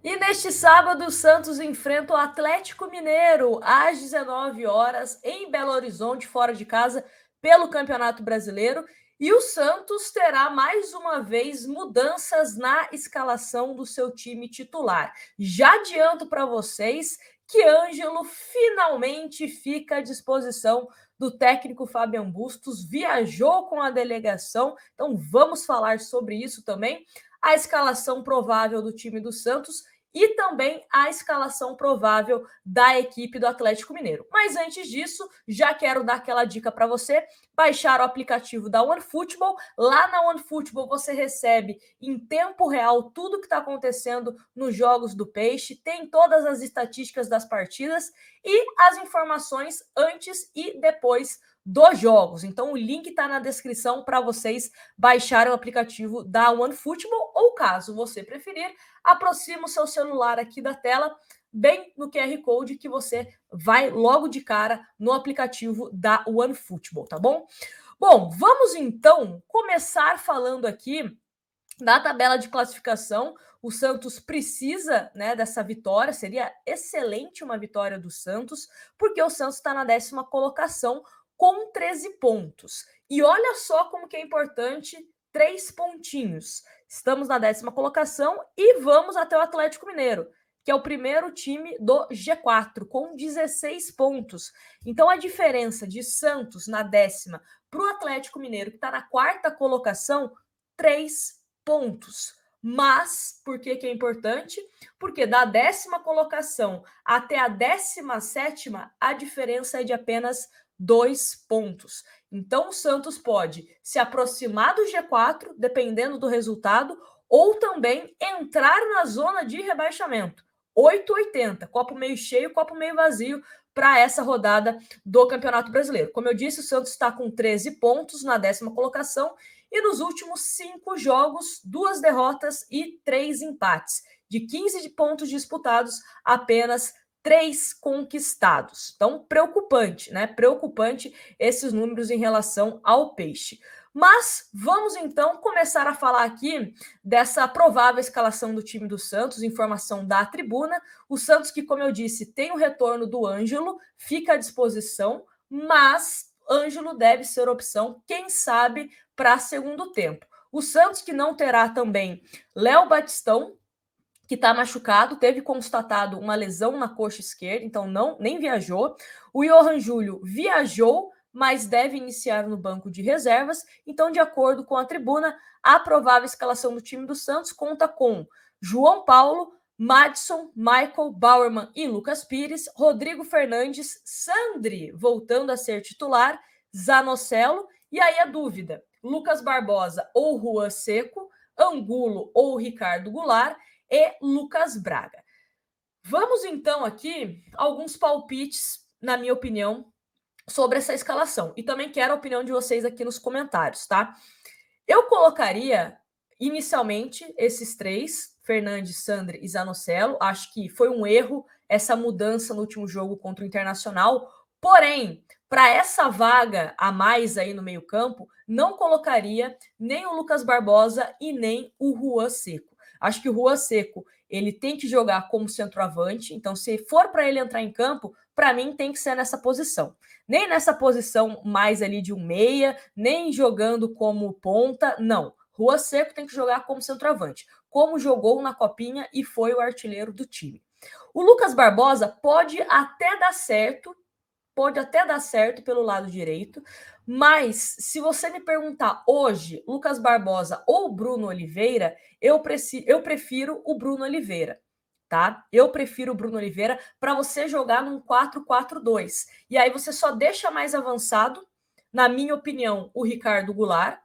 E neste sábado, o Santos enfrenta o Atlético Mineiro às 19 horas em Belo Horizonte, fora de casa, pelo Campeonato Brasileiro. E o Santos terá mais uma vez mudanças na escalação do seu time titular. Já adianto para vocês que Ângelo finalmente fica à disposição do técnico Fabian Bustos, viajou com a delegação, então vamos falar sobre isso também. A escalação provável do time do Santos e também a escalação provável da equipe do Atlético Mineiro. Mas antes disso, já quero dar aquela dica para você, baixar o aplicativo da OneFootball. Lá na OneFootball você recebe em tempo real tudo que está acontecendo nos jogos do Peixe, tem todas as estatísticas das partidas e as informações antes e depois dos jogos. Então o link está na descrição para vocês baixarem o aplicativo da OneFootball ou, caso você preferir, aproxima o seu celular aqui da tela, bem no QR Code, que você vai logo de cara no aplicativo da OneFootball, tá bom? Bom, vamos então começar falando aqui da tabela de classificação. O Santos precisa, né, dessa vitória, seria excelente uma vitória do Santos, porque o Santos está na 10ª colocação com 13 pontos. E olha só como que é importante 3 pontinhos. Estamos na 10ª colocação e vamos até o Atlético Mineiro, que é o primeiro time do G4, com 16 pontos. Então a diferença de Santos na 10ª para o Atlético Mineiro, que está na 4ª colocação, 3 pontos. Mas, por que é importante? Porque da 10ª colocação até a 17ª, a diferença é de apenas 2 pontos. Então, o Santos pode se aproximar do G4, dependendo do resultado, ou também entrar na zona de rebaixamento. 8,80, copo meio cheio, copo meio vazio, para essa rodada do Campeonato Brasileiro. Como eu disse, o Santos está com 13 pontos na 10ª colocação e nos últimos 5 jogos, 2 derrotas e 3 empates. De 15 pontos disputados, apenas 3 conquistados. Então, preocupante, né? Preocupante esses números em relação ao Peixe. Mas vamos então começar a falar aqui dessa provável escalação do time do Santos, informação da tribuna. O Santos, que, como eu disse, tem o retorno do Ângelo, fica à disposição, mas Ângelo deve ser opção, quem sabe, para segundo tempo. O Santos, que não terá também Léo Batistão, que está machucado, teve constatado uma lesão na coxa esquerda, então nem viajou. O Johan Júlio viajou, mas deve iniciar no banco de reservas. Então, de acordo com a tribuna, a provável escalação do time do Santos conta com João Paulo, Madison, Michael, Bauerman e Lucas Pires, Rodrigo Fernandes, Sandri voltando a ser titular, Zanocelo, e aí a dúvida, Lucas Barbosa ou Juan Seco, Angulo ou Ricardo Goulart e Lucas Braga. Vamos então aqui alguns palpites, na minha opinião, sobre essa escalação. E também quero a opinião de vocês aqui nos comentários, tá? Eu colocaria inicialmente esses 3, Fernandes, Sandri e Zanocelo. Acho que foi um erro essa mudança no último jogo contra o Internacional. Porém, para essa vaga a mais aí no meio-campo, não colocaria nem o Lucas Barbosa e nem o Juan Seco. Acho que o Juan Seco, ele tem que jogar como centroavante, então se for para ele entrar em campo, para mim tem que ser nessa posição. Nem nessa posição mais ali de um meia, nem jogando como ponta, não. Juan Seco tem que jogar como centroavante, como jogou na Copinha e foi o artilheiro do time. O Lucas Barbosa pode até dar certo pelo lado direito, mas se você me perguntar hoje, Lucas Barbosa ou Bruno Oliveira, eu prefiro o Bruno Oliveira, tá? Eu prefiro o Bruno Oliveira para você jogar num 4-4-2. E aí você só deixa mais avançado, na minha opinião, o Ricardo Goulart,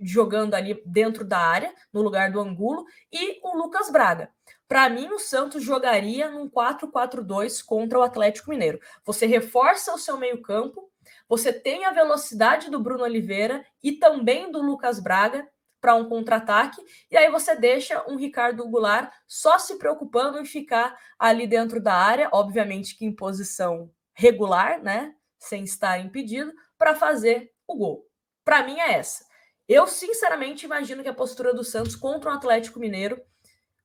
jogando ali dentro da área, no lugar do Angulo, e o Lucas Braga. Para mim, o Santos jogaria num 4-4-2 contra o Atlético Mineiro. Você reforça o seu meio-campo, você tem a velocidade do Bruno Oliveira e também do Lucas Braga para um contra-ataque, e aí você deixa um Ricardo Goulart só se preocupando em ficar ali dentro da área, obviamente que em posição regular, né, sem estar impedido, para fazer o gol. Para mim é essa. Eu, sinceramente, imagino que a postura do Santos contra o Atlético Mineiro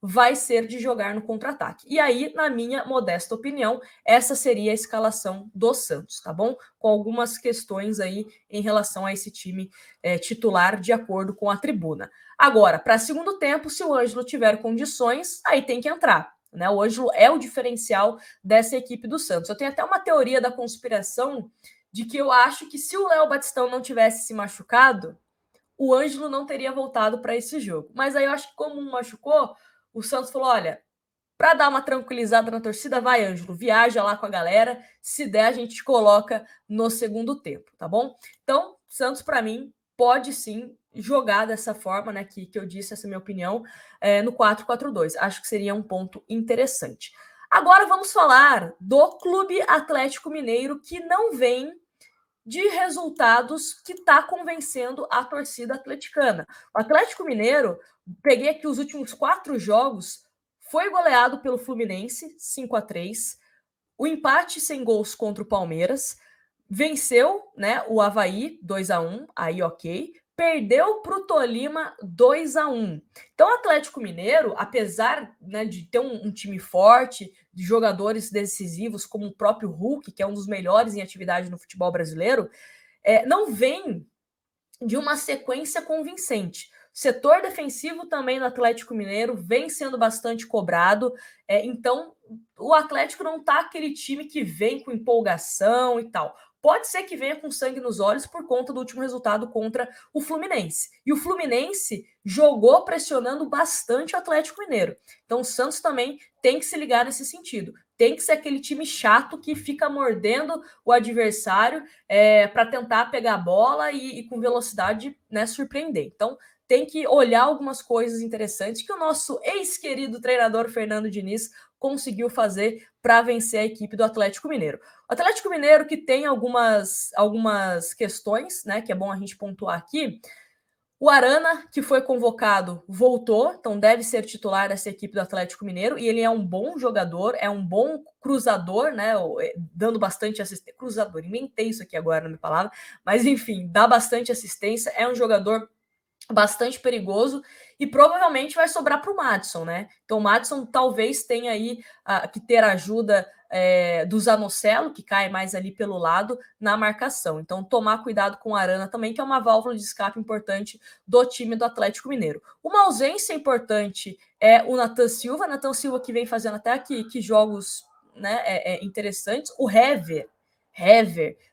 vai ser de jogar no contra-ataque. E aí, na minha modesta opinião, essa seria a escalação do Santos, tá bom? Com algumas questões aí em relação a esse time titular, de acordo com a tribuna. Agora, para segundo tempo, se o Ângelo tiver condições, aí tem que entrar. Né? O Ângelo é o diferencial dessa equipe do Santos. Eu tenho até uma teoria da conspiração de que eu acho que se o Léo Batistão não tivesse se machucado, o Ângelo não teria voltado para esse jogo. Mas aí eu acho que como um machucou, o Santos falou, olha, para dar uma tranquilizada na torcida, vai, Ângelo, viaja lá com a galera, se der a gente te coloca no segundo tempo, tá bom? Então, Santos para mim pode sim jogar dessa forma, né, que eu disse, essa é a minha opinião, no 4-4-2. Acho que seria um ponto interessante. Agora vamos falar do Clube Atlético Mineiro, que não vem de resultados que está convencendo a torcida atleticana. O Atlético Mineiro, peguei aqui os últimos 4 jogos, foi goleado pelo Fluminense, 5-3, o empate sem gols contra o Palmeiras, venceu, né, o Avaí 2-1, aí ok, perdeu para o Tolima 2-1. Então o Atlético Mineiro, apesar, né, de ter um time forte, de jogadores decisivos como o próprio Hulk, que é um dos melhores em atividade no futebol brasileiro, não vem de uma sequência convincente. O setor defensivo também do Atlético Mineiro vem sendo bastante cobrado, então o Atlético não tá aquele time que vem com empolgação e tal. Pode ser que venha com sangue nos olhos por conta do último resultado contra o Fluminense. E o Fluminense jogou pressionando bastante o Atlético Mineiro. Então o Santos também tem que se ligar nesse sentido. Tem que ser aquele time chato que fica mordendo o adversário para tentar pegar a bola e com velocidade, né, surpreender. Então tem que olhar algumas coisas interessantes que o nosso ex-querido treinador Fernando Diniz conseguiu fazer para vencer a equipe do Atlético Mineiro. O Atlético Mineiro que tem algumas questões, né, que é bom a gente pontuar aqui. O Arana, que foi convocado, voltou, então deve ser titular dessa equipe do Atlético Mineiro, e ele é um bom jogador, é um bom cruzador, né? Dando bastante assistência. Cruzador, inventei isso aqui agora na minha palavra, mas enfim, dá bastante assistência, é um jogador bastante perigoso e provavelmente vai sobrar para o Madison, né? Então o Madison talvez tenha aí que ter ajuda do Zanocelo, que cai mais ali pelo lado na marcação. Então tomar cuidado com o Arana também, que é uma válvula de escape importante do time do Atlético Mineiro. Uma ausência importante é o Nathan Silva que vem fazendo até aqui que jogos, né, interessantes. O Hever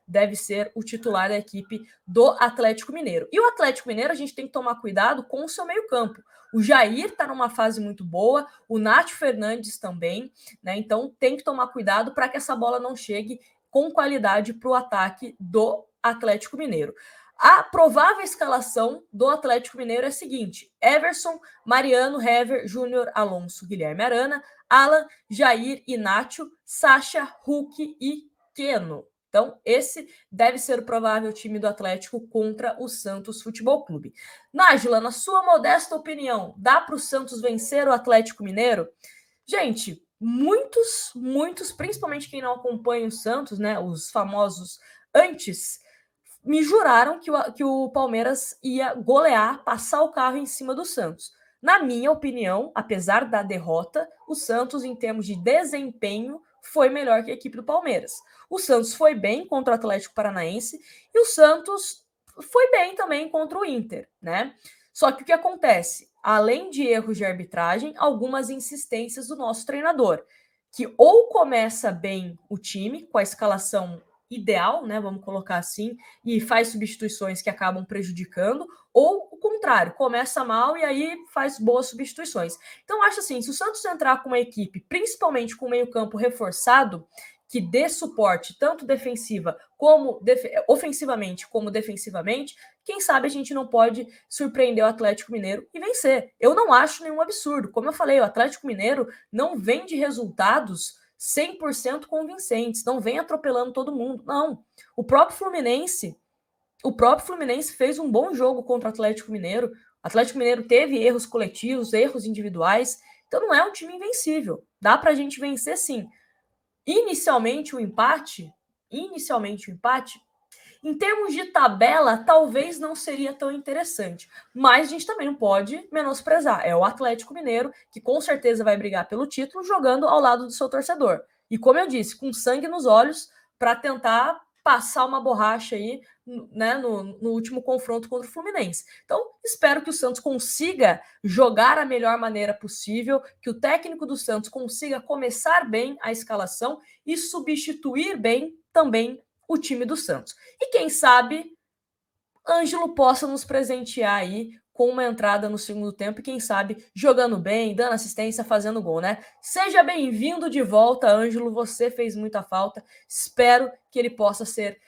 deve ser o titular da equipe do Atlético Mineiro. E o Atlético Mineiro, a gente tem que tomar cuidado com o seu meio-campo. O Jair está numa fase muito boa, o Nátio Fernandes também, né? Então tem que tomar cuidado para que essa bola não chegue com qualidade para o ataque do Atlético Mineiro. A provável escalação do Atlético Mineiro é a seguinte: Everson, Mariano, Hever, Júnior, Alonso, Guilherme Arana, Alan, Jair, Inácio, Sacha, Hulk e Keno. Então, esse deve ser o provável time do Atlético contra o Santos Futebol Clube. Nájila, na sua modesta opinião, dá para o Santos vencer o Atlético Mineiro? Gente, muitos, principalmente quem não acompanha o Santos, né, os famosos antes, me juraram que o Palmeiras ia golear, passar o carro em cima do Santos. Na minha opinião, apesar da derrota, o Santos, em termos de desempenho, foi melhor que a equipe do Palmeiras. O Santos foi bem contra o Atlético Paranaense e o Santos foi bem também contra o Inter, né? Só que o que acontece? Além de erros de arbitragem, algumas insistências do nosso treinador, que ou começa bem o time, com a escalação ideal, né? Vamos colocar assim, e faz substituições que acabam prejudicando, ou o contrário, começa mal e aí faz boas substituições. Então, acho assim, se o Santos entrar com uma equipe, principalmente com o meio-campo reforçado, que dê suporte tanto ofensivamente como defensivamente, quem sabe a gente não pode surpreender o Atlético Mineiro e vencer. Eu não acho nenhum absurdo. Como eu falei, o Atlético Mineiro não vem de resultados 100% convincentes, não vem atropelando todo mundo, não. O próprio Fluminense fez um bom jogo contra o Atlético Mineiro. O Atlético Mineiro teve erros coletivos, erros individuais, então não é um time invencível. Dá pra gente vencer sim. Inicialmente o empate, Em termos de tabela, talvez não seria tão interessante, mas a gente também não pode menosprezar. É o Atlético Mineiro, que com certeza vai brigar pelo título, jogando ao lado do seu torcedor. E como eu disse, com sangue nos olhos, para tentar passar uma borracha aí, né, no último confronto contra o Fluminense. Então, espero que o Santos consiga jogar a melhor maneira possível, que o técnico do Santos consiga começar bem a escalação e substituir bem também o time do Santos. E quem sabe Ângelo possa nos presentear aí com uma entrada no segundo tempo e quem sabe jogando bem, dando assistência, fazendo gol, né? Seja bem-vindo de volta, Ângelo, você fez muita falta. Espero que ele possa ser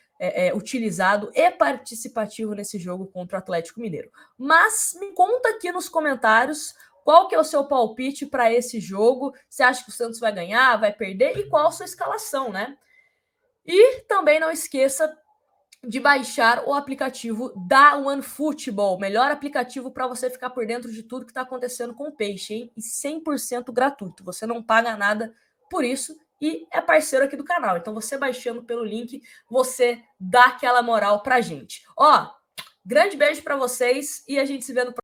utilizado e participativo nesse jogo contra o Atlético Mineiro. Mas me conta aqui nos comentários qual que é o seu palpite para esse jogo. Você acha que o Santos vai ganhar, vai perder e qual a sua escalação, né? E também não esqueça de baixar o aplicativo da OneFootball, melhor aplicativo para você ficar por dentro de tudo que está acontecendo com o Peixe, hein? E 100% gratuito, você não paga nada por isso e é parceiro aqui do canal. Então você baixando pelo link, você dá aquela moral pra gente. Ó, grande beijo para vocês e a gente se vê no próximo